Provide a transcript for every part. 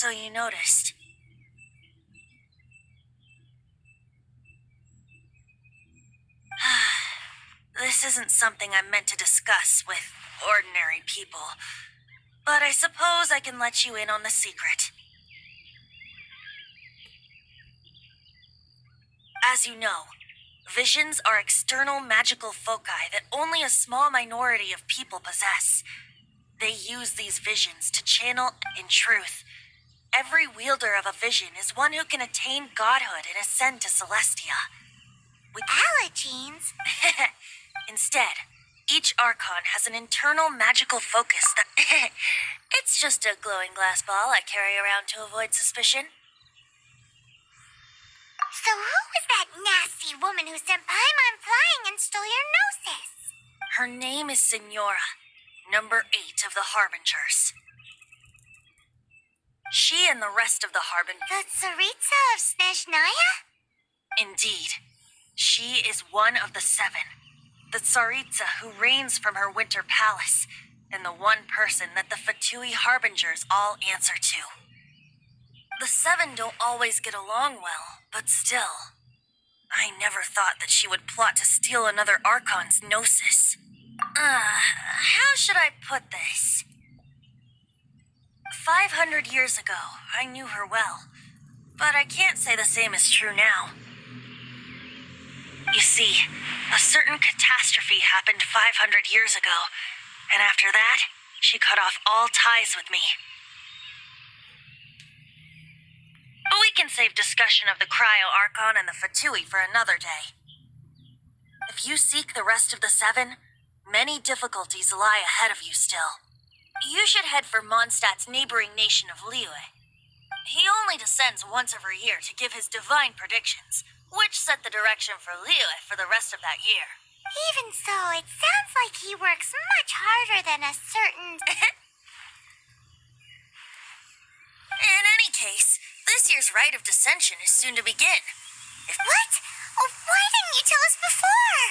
So you noticed. This isn't something I'm meant to discuss with ordinary people, but I suppose I can let you in on the secret. As you know, visions are external magical foci that only a small minority of people possess. They use these visions to channel. In truth, every wielder of a vision is one who can attain godhood and ascend to Celestia. With allergenes? Instead, each Archon has an internal magical focus that... It's just a glowing glass ball I carry around to avoid suspicion. So who was that nasty woman who sent Paimon flying and stole your gnosis? Her name is Signora, number 8 of the Harbingers. She and the rest of the Harbingers... The Tsaritsa of Snezhnaya? Indeed. She is one of the 7. The Tsaritsa who reigns from her winter palace, and the one person that the Fatui Harbingers all answer to. The 7 don't always get along well, but still. I never thought that she would plot to steal another Archon's gnosis. How should I put this? 500 years ago, I knew her well, but I can't say the same is true now. You see, a certain catastrophe happened 500 years ago, and after that, she cut off all ties with me. But we can save discussion of the Cryo Archon and the Fatui for another day. If you seek the rest of the 7, many difficulties lie ahead of you still. You should head for Mondstadt's neighboring nation of Liyue. He only descends once every year to give his divine predictions, which set the direction for Liyue for the rest of that year. Even so, it sounds like he works much harder than a certain... In any case, this year's rite of descension is soon to begin. What? Oh, why didn't you tell us before?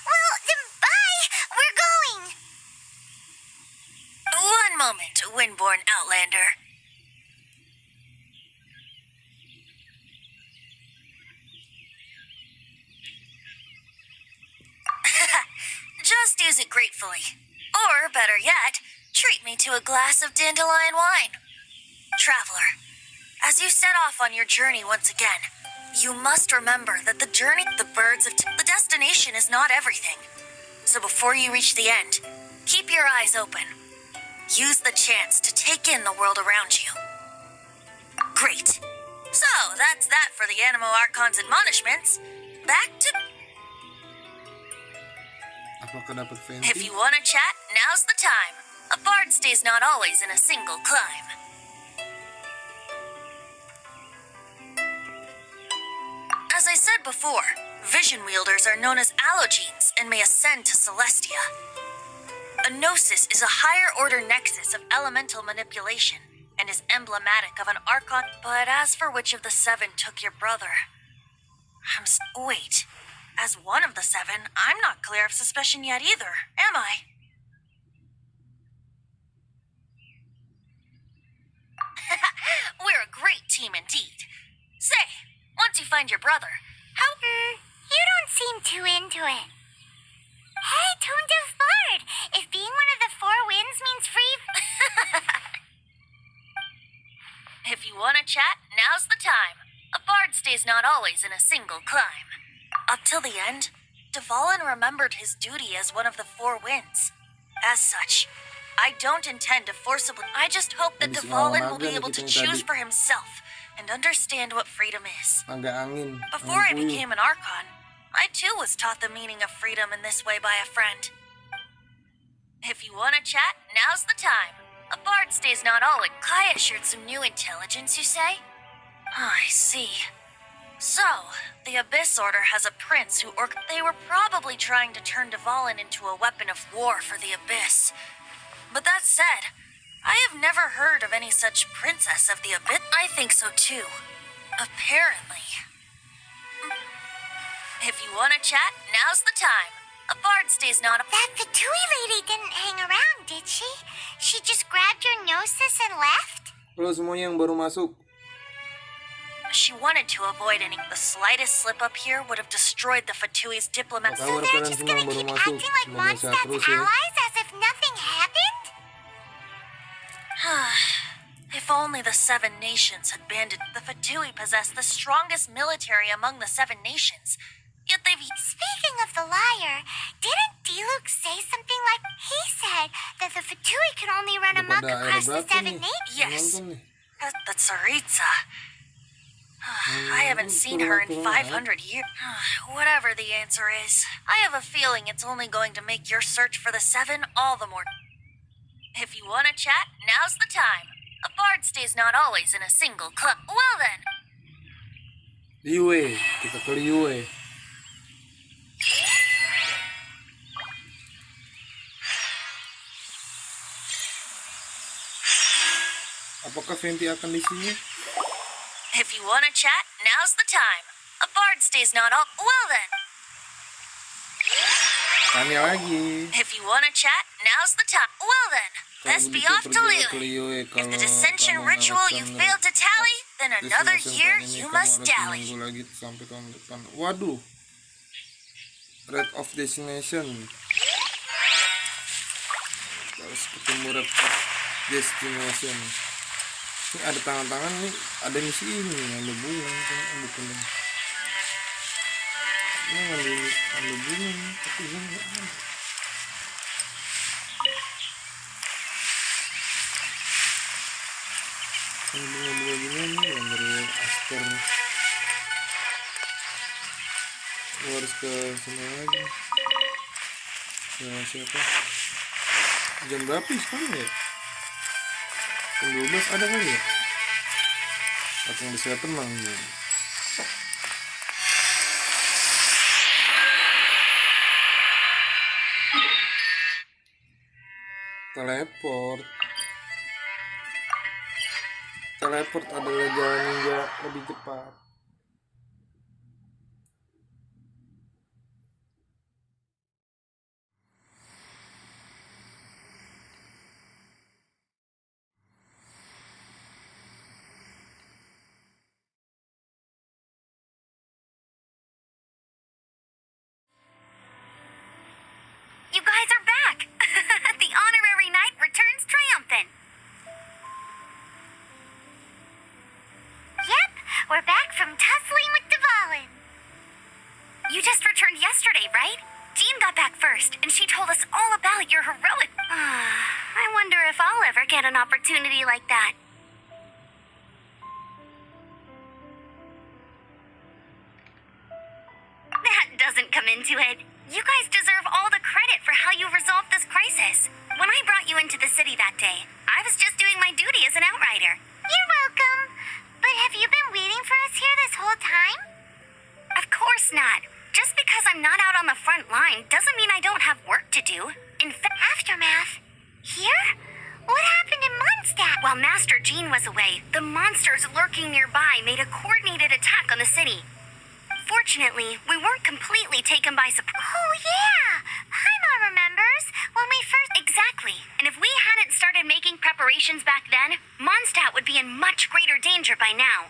Well, then bye! We're going! One moment, Windborn Outlander. Just use it gratefully. Or, better yet, treat me to a glass of dandelion wine. Traveler, as you set off on your journey once again, you must remember that the journey, the destination is not everything. So before you reach the end, keep your eyes open. Use the chance to take in the world around you. Great. So, that's that for the Animo Archon's admonishments. Back to... If you want to chat, now's the time. A bard stays not always in a single climb. As I said before, vision wielders are known as allogenes and may ascend to Celestia. A gnosis is a higher-order nexus of elemental manipulation and is emblematic of an Archon. But as for which of the 7 took your brother... Wait... As one of the 7, I'm not clear of suspicion yet either, am I? We're a great team indeed. Say, once you find your brother, how... You don't seem too into it. Hey, Tone Deaf Bard! If being one of the 4 winds means free... If you want to chat, now's the time. A bard stays not always in a single climb. Up till the end, Dvalin remembered his duty as one of the 4 winds. As such, I don't intend to forcibly... I just hope that Dvalin will be able to choose for himself and understand what freedom is. Before I became an Archon, I too was taught the meaning of freedom in this way by a friend. If you want to chat, now's the time. A bard stays not always... Kaya shared some new intelligence, you say? Oh, I see. So, the Abyss Order has a prince who they were probably trying to turn Dvalin into a weapon of war for the Abyss. But that said, I have never heard of any such princess of the Abyss. I think so too. Apparently. If you want to chat, now's the time. A bard stays not... That Fatui lady didn't hang around, did she? She just grabbed your gnosis and left? Halo semuanya yang baru masuk. She wanted to avoid any. The slightest slip up here would have destroyed the Fatui's diplomat. Apa So kabar they're kalian just semua gonna yang baru keep masuk? acting like Semoga sehat Mondstadt's terus ya. allies as if nothing happened? If only the Seven Nations had banded. The Fatui possess the strongest military among the Seven Nations. Yet they've. Speaking of the liar, didn't Diluc say something like he said that the Fatui can only run Udah amok pada air across the berapa Seven nih? Nations? Yes. Nonton nih. The Tsaritsa. I haven't seen her in 500 years. Whatever the answer is, I have a feeling it's only going to make your search for the Seven all the more. If you want to chat, now's the time. A bard stays not always in a single club. Well then. Liue, kita ke Liue. Apakah Venti akan di sini? If you want to chat, now's the time. A bard stays not all. Well then. Tanya lagi. If you want to chat, now's the time. Well then. Kalau Best be begitu off to pergilah ke Liyue. Liue. If the Kalau dissension kamu ritual you mendapatkan failed to tally, then another destination year tahun ini, you kamu must harus dally. menunggu lagi sampai tahun depan. Waduh. Red of Destination. Kita harus ketemu Red of Destination. Ini ada tangan-tangan nih, ada misi ini, ada bunga, bukan dong. Ini ada bunga, tapi bunga nggak ada. Ini bunga-bunga gini nih, yang dari Aster. Gue harus ke sana lagi. Ke siapa? Jam berapa sekarang ya? Jam 12 ada kali ya? Atau yang bisa tenang nih. Teleport adalah jalan ninja lebih cepat. You guys are back! The honorary knight returns triumphant. Yep, we're back from tussling with Dvalin. You just returned yesterday, right? Jean got back first, and she told us all about your heroic... I wonder if I'll ever get an opportunity like that. That doesn't come into it. You guys deserve all the credit for how you resolved this crisis. When I brought you into the city that day, I was just doing my duty as an outrider. You're welcome. But have you been waiting for us here this whole time? Of course not. Just because I'm not out on the front line doesn't mean I don't have work to do. In fact, Aftermath? Here? What happened in Mondstadt? While Master Jean was away, the monsters lurking nearby made a coordinated attack on the city. Fortunately, we weren't completely taken by surprise. Oh, yeah! Paimon remembers when we first... Exactly. And if we hadn't started making preparations back then, Mondstadt would be in much greater danger by now.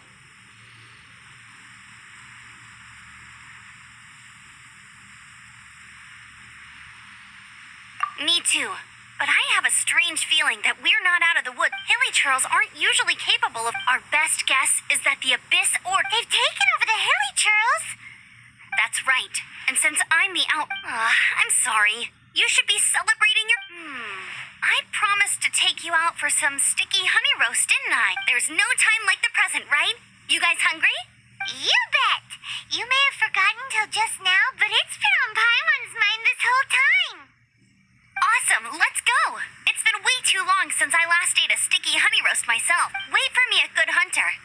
Me too. But I have a strange feeling that we're not out of the woods. Hilly Churls aren't usually capable of... Our best guess is that the Abyss or... They've taken over the Hilly Churls! That's right. And since I'm the I'm sorry. You should be celebrating your... I promised to take you out for some sticky honey roast, didn't I? There's no time like the present, right? You guys hungry? You bet! You may have forgotten till just now, but it's been on Paimon's mind this whole time. Awesome, let's go! It's been way too long since I last ate a sticky honey roast myself. Wait for me at Good Hunter.